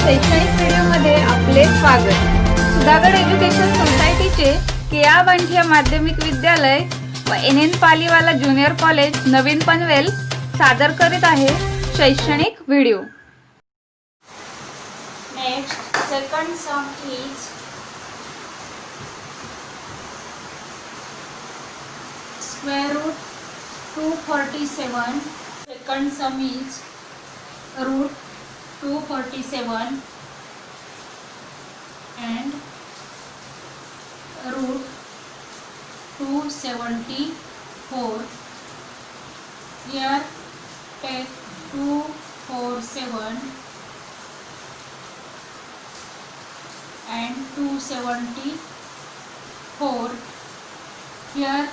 शैक्षणिक व्हिडिओमध्ये आपले स्वागत। सुधागड एज्युकेशन सोसायटीचे केआ बांठिया माध्यमिक विद्यालय व NN पालीवाला ज्युनियर कॉलेज नवीन पनवेल सादर करीत आहे शैक्षणिक video. Next, second sum is square root 247. Second sum is root 247 and root 274. Here take 247 and 274. Here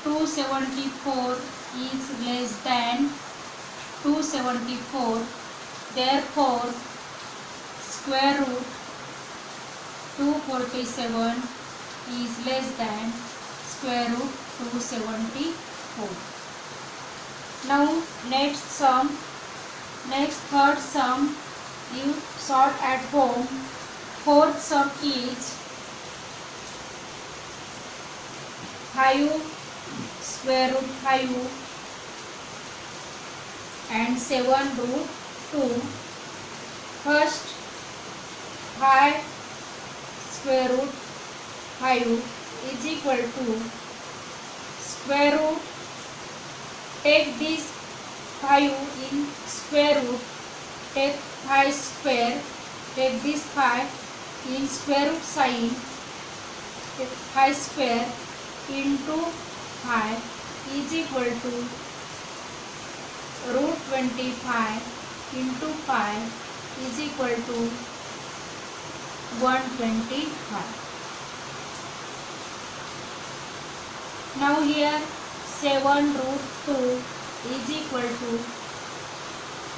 274 is less than 274. Therefore, square root 247 is less than square root 274. Now next third sum you solve at home. Fourth sum is 5 square root 5 and 7 root 2. First 5 square root 5 is equal to square root. Take this 5 in square root. Take 5 square. Take this 5 in square root sign. Take 5 square into 5 is equal to root 25 into 5 is equal to 125. Now here 7 root 2 is equal to,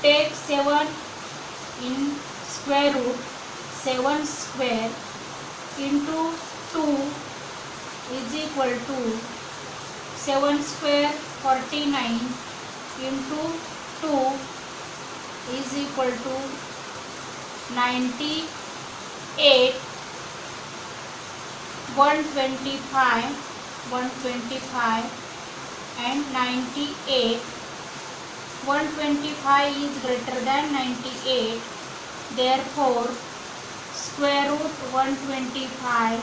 take 7 in square root, 7 square into 2 is equal to 7 square 49 into 2 is equal to 98. 125 and 98. 125 is greater than 98. Therefore, square root 125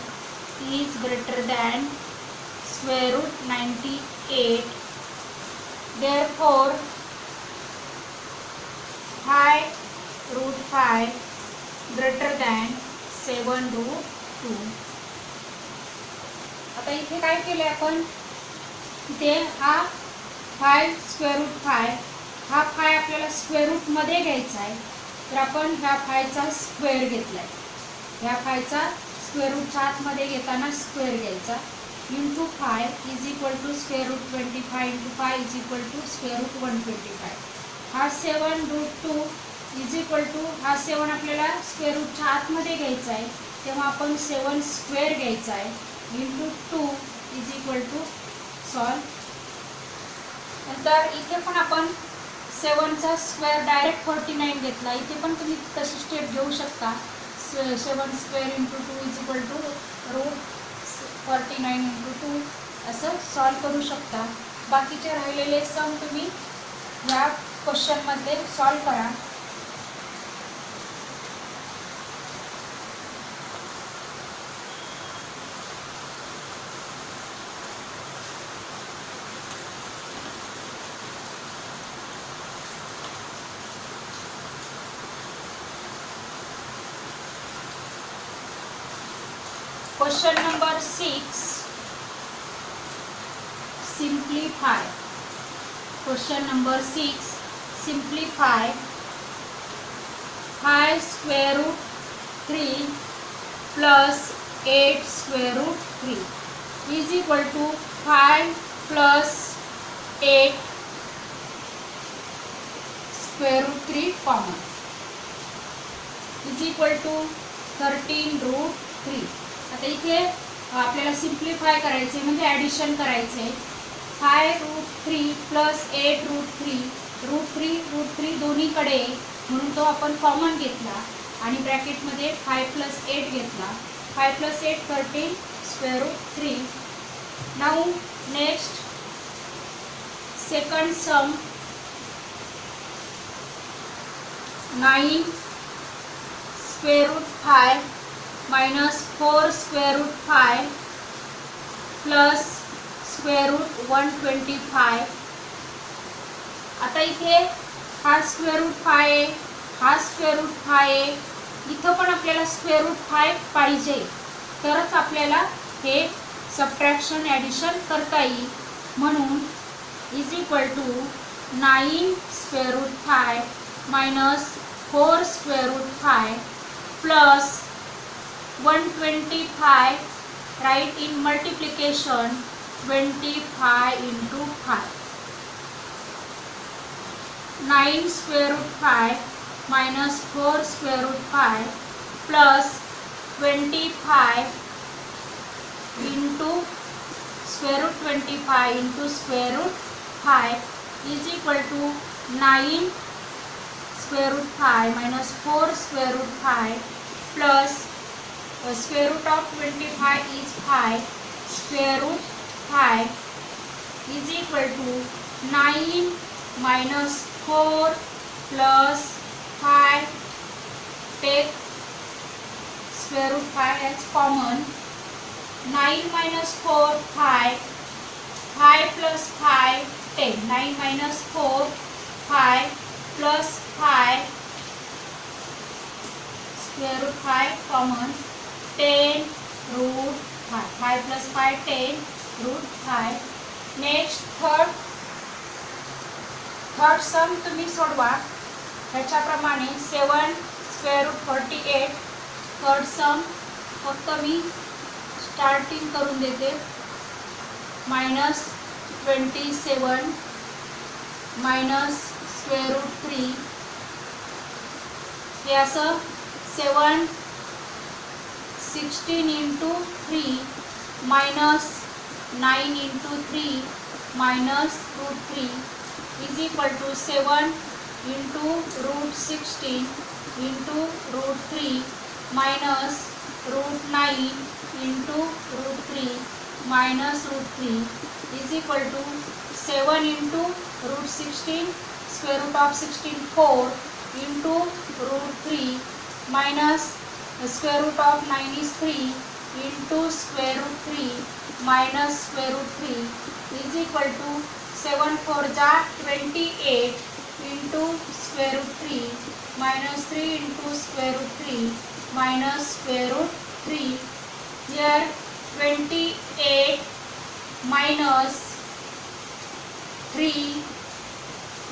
is greater than square root 98. Therefore, 5 root 5 greater than 7 root 2. आता इथे काय केले आपण, इथे हा 5 square root 5 हा 5 आपल्याला square root मध्ये घ्यायचा आहे, तर आपण ह्या 5 चा स्क्वेअर घेतलाय. ह्या 5 चा स्क्वेअर रूटच्या आतमध्ये घेताना स्क्वेअर घ्यायचा into 5 is equal to square root 25 into 5 is equal to square root 125. हा 7 रूट 2 इज इक्वल टू, हा 7 आपल्याला स्क्वेअर रूटच्या आतमध्ये घ्यायचा आहे, तेव्हा आपण 7 स्क्वेअर घ्यायचा आहे into 2 is equal to solve. नंतर इथे पण आपण 7 चा स्क्वेअर डायरेक्ट 49 घेतला, इथे पण तुम्ही तशी स्टेप घेऊ शकता. 7 square into 2 is equal to root 49 into 2 असं सॉल्व करू शकता. बाकीचे राहिलेले सम तुम्ही या क्वेश्चनमध्ये सॉल्व करा. Question number 6. Simplify. Question number 6. Simplify. 5 square root 3 plus 8 square root 3 is equal to 5 plus 8 square root 3 common is equal to 13 root 3. आता इथे आपल्याला सिम्प्लिफाय करायचे म्हणजे ॲडिशन करायचे. 5√3 प्लस 8√3 रूट थ्री दोन्हीकडे म्हणून तो आपण कॉमन घेतला. आणि ब्रॅकेटमध्ये 5 + 8 घेतला. 5 + 8 13 √3. नाऊ नेक्स्ट सेकंड सम 9 √5 minus 4 √5 प्लस √125. आता इथे हा √5 आहे, हा √5 आहे, इथं पण आपल्याला √5 पाहिजे तरच आपल्याला हे सबट्रॅक्शन ॲडिशन करता येईल. म्हणून is equal to 9 √5 minus 4 √5 plus 125. Write in multiplication 25 into 5. 9 √5 minus 4 √5 plus 25 into √25 into √5 is equal to 9 √5 minus 4 √5 plus √25 is 5. √5 is equal to 9 minus 4 plus 5. Take √5 as common. 9 minus 4 5. 5 plus 5 10. 9 minus 4 5 plus 5 √5 common. 10 √5. 5 plus 5 10 √5. Next third sum तुम्ही सोडवा ह्याच्याप्रमाणे. 7 √48. Third सम फक्त मी starting करून देते. -27 minus √3. हे असं 7 16 into 3 minus 9 into 3 minus √3 is equal to 7 into √16 into √3 minus √9 into √3 minus √3 is equal to 7 into √16 square root of 16 4 into √3 minus square root of 9 is 3 into square root 3 minus square root 3 is equal to 7 4 ja 28 into square root 3 minus 3 into square root 3 minus square root 3. Here 28 minus 3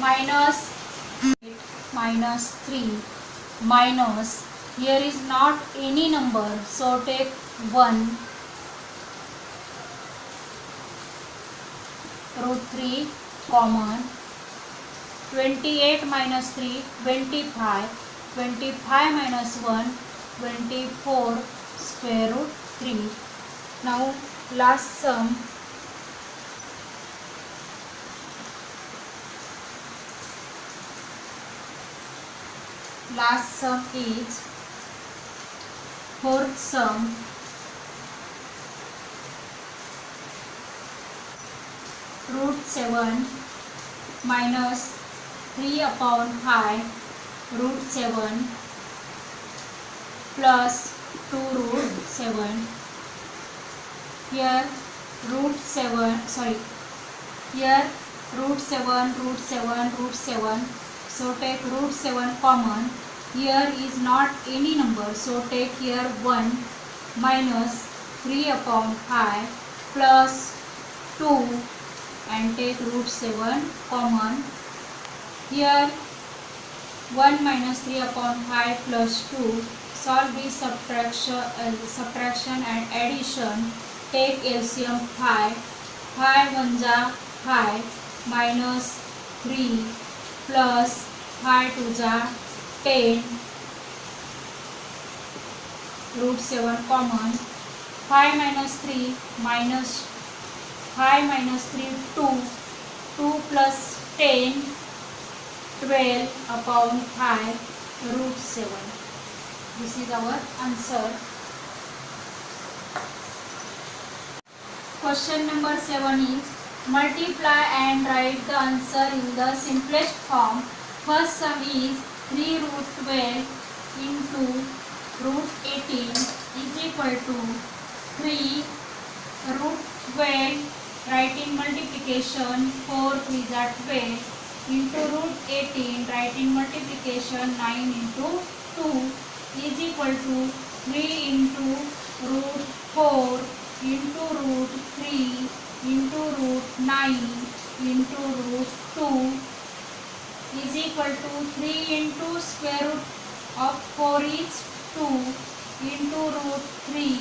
minus 3 minus, here is not any number, so take 1. √3 common. 28 minus 3 25. 25 minus 1 24 square root 3. Now last sum. Last sum is fourth sum. √7 minus 3 upon 5 √7 plus 2 √7. Here here √7. So take √7 common. Here is not any number, so take here 1 minus 3 upon 5 plus 2 and take √7 common. Here 1 minus 3 upon 5 plus 2. Solve this subtraction and addition. Take LCM 5. 5 1 ja 5 minus 3 plus 5 2 ja 10. √7 common. 5 minus 3 minus 5 minus 3 2. 2 plus 10 12 upon 5 √7. This is our answer. Question number 7 is multiply and write the answer in the simplest form. First sum is 3 root 12 into root 18 is equal to 3 root 12, write in multiplication 4 3 are 12 into root 18, write in multiplication 9 into 2 is equal to 3 into root 4 into root 3 into root 9 into root 2 is equal to 3 into square root of 4 is 2 into root 3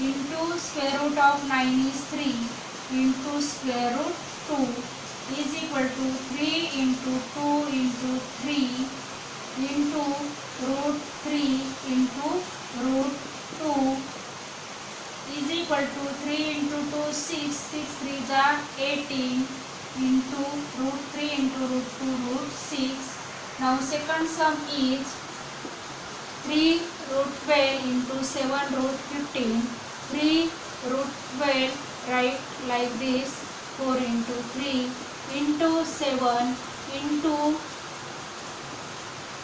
into square root of 9 is 3 into square root 2 is equal to 3 into 2 into 3 into root 3 into root 2 is equal to 3 into 2 6 6 3 are 18 into root 3 into root 2 root 6. Now second sum is 3 root 12 into 7 root 15. 3 root 12 write like this 4 into 3 into 7 into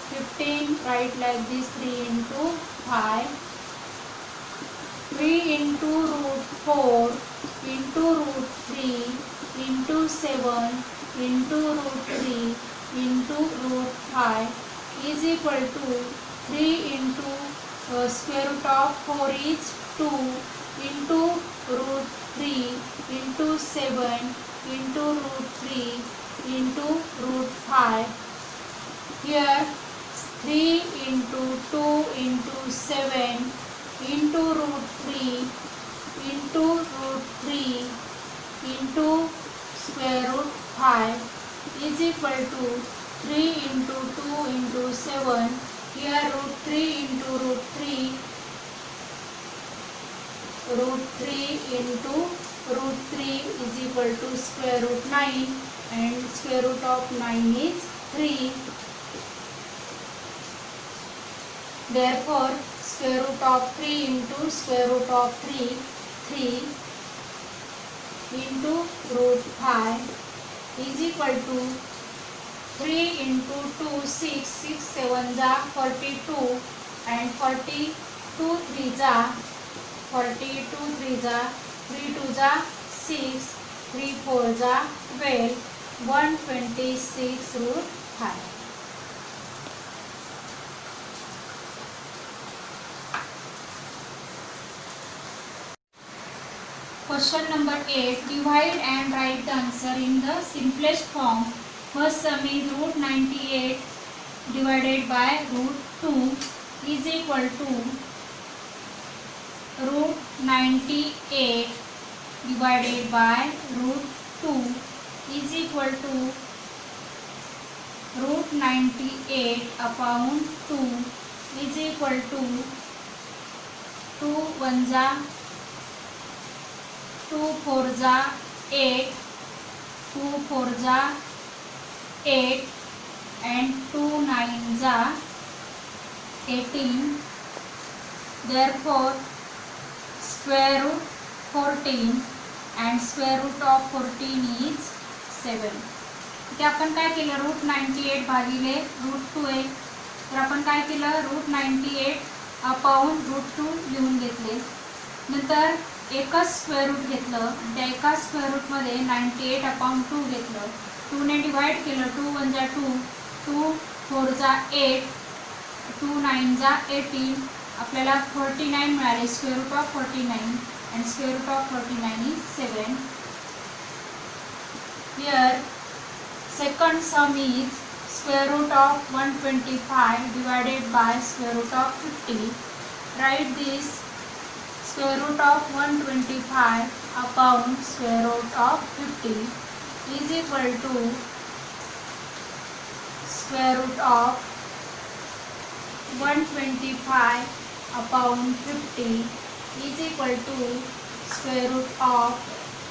15 write like this 3 into 5. 3 into root 4 into root 3 into 7 into root 3 into root 5 is equal to 3 into square root of 4 is 2 into root 3 into 7 into root 3 into root 5. Here 3 into 2 into 7 into root 3 into root 3 into square root 5 is equal to 3 into 2 into 7. Here root 3 into root 3 into root 3 is equal to square root 9 and square root of 9 is 3. Therefore square root of 3 into square root of 3 into root 5 is equal to 3 into 2 6 6 7 are 42 and 42 3 are 42 3 are 3 2 are 6 3 4 are 12 126 root 5. Question number 8. Divide and write the answer in the simplest form. First sum is root 98 divided by root 2 is equal to root 98 divided by root 2 is equal to root 98 upon 2 is equal to 2 1 जा 2 4 जा 8 2 4 जा 8 and 2 9 जा 18. Therefore square root 14 and square root of 14 is 7. इथे आपण काय केलं root 98 भागिले root 2 आहे तर आपण काय केलं रूट 98 अपॉन रूट 2 लिहून घेतले. नंतर एकच स्क्वेअर रूट घेतलं त्या एका स्क्वेअर रूटमध्ये 98 अपॉन 2 घेतलं 2 ने डिवाइड केलं 2 1 जा 2 2 4 जा 8 2 9 जा 18 आपल्याला 49 मिळाले. Square root of 49 and square root of 49 is 7. Here second sum is square root of 125 divided by square root of 50. Write this square root of 125 upon square root of 50 is equal to square root of 125 upon 50 is equal to square root of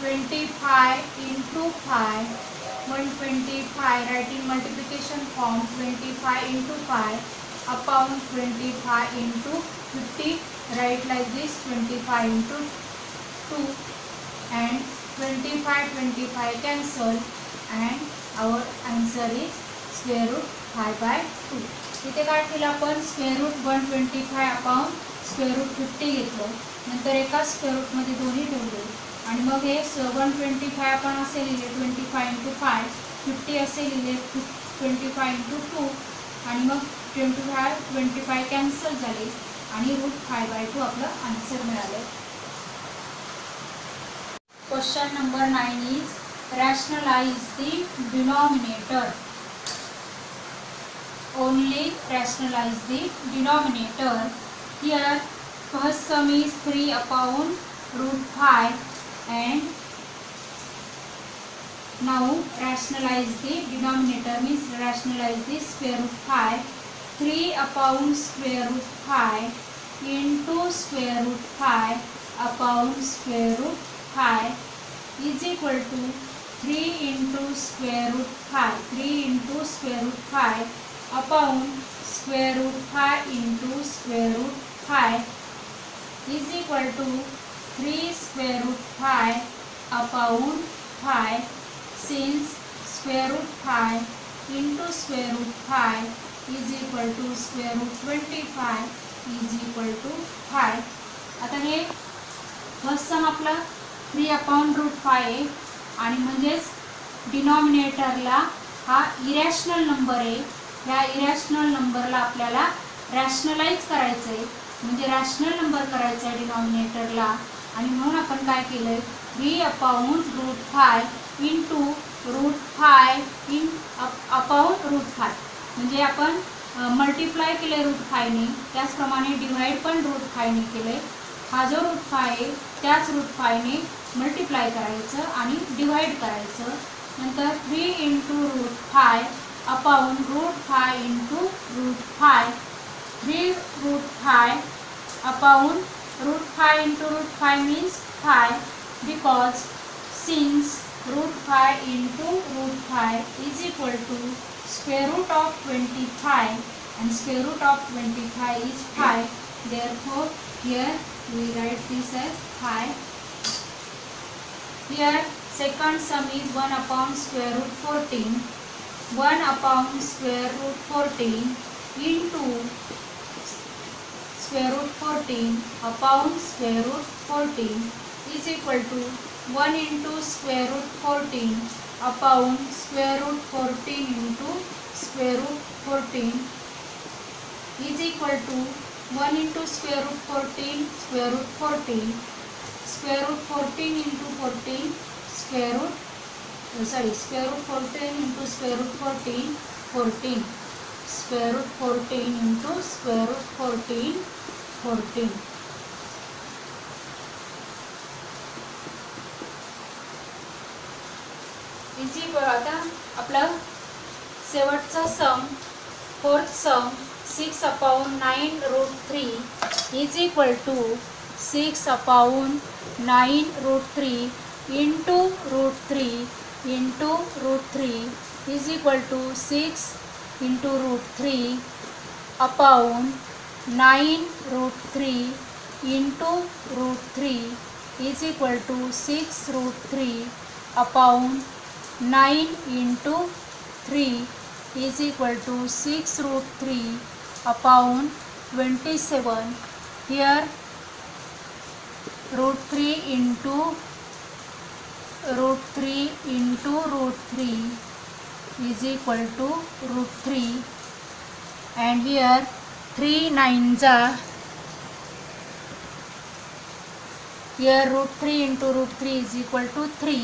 25 into 5. 125 write in multiplication form 25 into 5 upon 25 into 50. Write like this, 25 into 2 and 25 cancel and our answer is square root 5/2. इथे काय केलं आपण, square root 125 upon square root 50 घेतलं, नंतर एका square रूटमध्ये दोन्ही ठेवले आणि मग हे 125 आपण असे लिहिले 25 into 5, 50 असे लिहिले 25 into 2 आणि मग 25 कॅन्सल झाले आणि रूट 5/2 आपलं आन्सर मिळालं. Question number 9 is rationalise the denominator. Only rationalize the denominator. Here first sum is 3 upon root 5 and now rationalize the denominator means rationalize the square root 5. 3 upon square root 5 into square root 5 upon square root 5 is equal to 3 into square root 5. 3 into square root 5 upon square root 5 into square root 5 is equal to 3 square root 5 upon 5. Since square root 5 into square root 5 is equal to square root 25 is equal to 5. आता हे first सम आपला 3 upon root 5 आहे आणि म्हणजेच डिनॉमिनेटरला हा irrational number आहे. ह्या irrational नंबरला आपल्याला रॅशनलाइज करायचं आहे, म्हणजे रॅशनल नंबर करायचा आहे डिनॉमिनेटरला आणि म्हणून आपण काय केलं आहे 3 upon root 5 into root 5 in upon root 5 म्हणजे आपण मल्टिप्लाय केलं रूट 5ने, त्याचप्रमाणे डिवाइड पण रूट 5ने केलं आहे. हा जो रूट 5 आहे त्याच रूट 5ने मल्टिप्लाय करायचं आणि डिवाइड करायचं. नंतर 3 into root 5 upon root 5 into root 5. 3 root 5 upon root 5 into root 5 means 5 because since root 5 into root 5 is equal to square root of 25 and square root of 25 is 5. Therefore here we write this as 5. Here second sum is 1 upon square root 14. 1 upon square root 14 into square root 14 upon square root 14 is equal to 1 into square root 14 upon square root 14 into square root 14 is equal to 1 into square root 14 square root 14 square root 14 into 14 square root square root 14 into square root 14 14 square root 14 into square root 14 14. Is equal आता आपलं शेवटचा सम fourth some 6 upon 9 root 3 is equal to 6 upon 9 root 3 into root 3 into root 3 is equal to 6 into root 3 upon 9 root 3 into root 3 is equal to 6 root 3 upon 9 into 3 is equal to 6 root 3 upon 27. Here root 3 into root 3 into root 3 is equal to root 3 and here 3 9s are here root 3 into root 3 is equal to 3.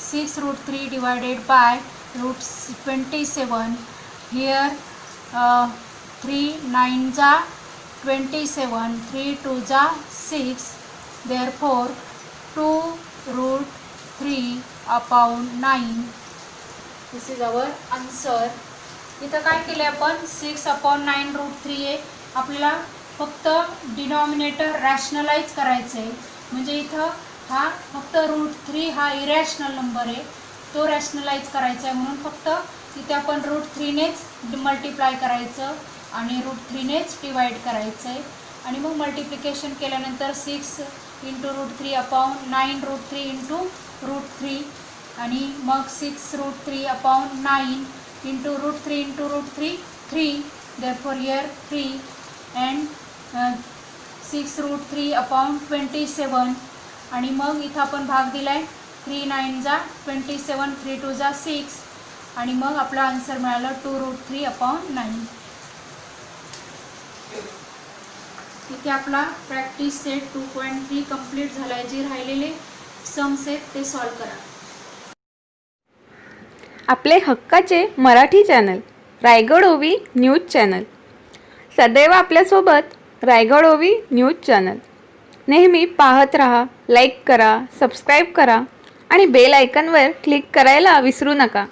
6 root 3 divided by root 27. Here 3 9s are 27. 3 2s are 6. Therefore 2 root 3 upon 9. This is our answer. इथं काय केलं आपण 6 upon 9 root 3 आहे. आपल्याला फक्त denominator rationalise करायचं आहे, म्हणजे इथं हा फक्त रूट 3 हा इरॅशनल नंबर आहे, तो रॅशनलाइज करायचा आहे म्हणून फक्त इथे आपण रूट 3नेच मल्टिप्लाय करायचं आणि √3नेच डिवाइड करायचं आहे. आणि मग मल्टिप्लिकेशन केल्यानंतर 6 इंटू √3 अपॉन 9 √3 इंटू √3 आणि मग 6 √3 upon 9 into √3 into √3 3. therefore here 3 and 6 √3 upon 27. आणि मग इथं आपण भाग दिलाय 3 9 जा 27, 3 2 जा 6 आणि मग आपला आन्सर मिळाला 2 √3 अपॉन 9. इथे आपला प्रॅक्टिस सेट 2.3 कंप्लीट झाला आहे. जे राहिलेले सम्स आहेत ते सॉल्व करा. आपले हक्काचे मराठी चॅनल रायगड ओवी न्यूज चॅनल, सदैव आपल्यासोबत रायगड ओवी न्यूज चॅनल. नेहमी पाहत रहा, लाईक करा, सबस्क्राईब करा आणि बेल आयकॉनवर क्लिक करायला विसरू नका.